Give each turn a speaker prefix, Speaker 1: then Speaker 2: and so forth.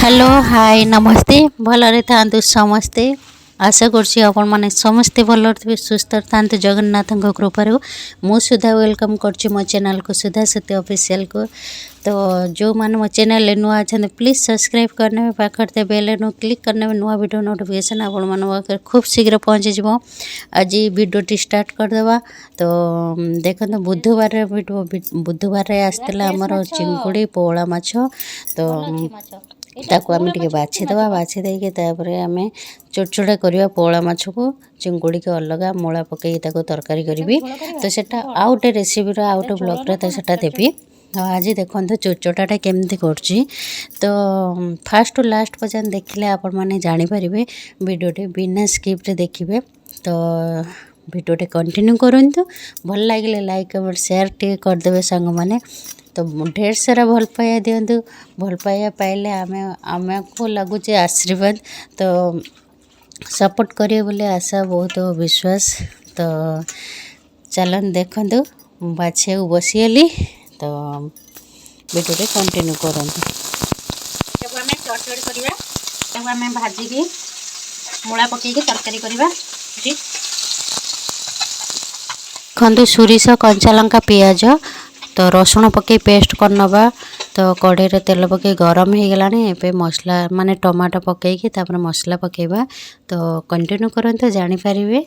Speaker 1: Hello hi नमस्ते भलरे थांतु समस्ते आशा करछि आपण माने समस्ते भल थे सुस्थ थांतु जगन्नाथ कृपार मु सुधा वेलकम करछि मो चैनल को सुधा सत्य ऑफिशियल को। तो जो मैंने मो चैनल नुआ अच्छा प्लीज़ सब्सक्राइब करने में पाखते बेल नु क्लिक करने में नुआ वीडियो नोटिफिकेशन आपण मन खूब शीघ्र पहुँची जाव। आज वीडियो स्टार्ट करदेवा। तो देखो बुधवार बुधवार आसला आमर चिंगुड़ी पोला माछ। तो ताकू आम टे बाछीदे बाछीदेकी आम छोट छोटा करवा पोला माछ को चिंगुड़ी के अलग मूला पकई तरकारी करी। तो सेटा आउ गोटे रेसिपी आउ गोटे ब्लॉग तो सेटा देवी। आज देखो चोचोटा केमती करछि। तो फास्ट टू लास्ट पर्यंत देखले आपण माने जानि परिबे वीडियोटे बिना स्किप रे देखिबे। तो वीडियोटे कंटिन्यू करंतु भल लागिले लाइक और शेयर टे कर देबे संग माने। तो ढेर सारा भल पाया दिंतु भल पाया पाइले आमे को लगुचे आशीर्वाद। तो सपोर्ट करिए बोले आशा बहुत विश्वास। तो चलन देखंतु बाछे बसीली। तो वीडियो कंटिन्यू करंतु। जब आमे चटचट करिया तब आमे भाजी की मूला पकई के तरकारी करिवा। ठीक खंदु सोरिष कंचा लंका पियाज तो रसुण पकई पेस्ट कर नवा। तो कढ़ई रे तेल पकई गरम हो गलानी एबे मसला माने टमाटो पकई की तापर मसला पकेबा। तो कंटिन्यू करंतु जानि परिबे।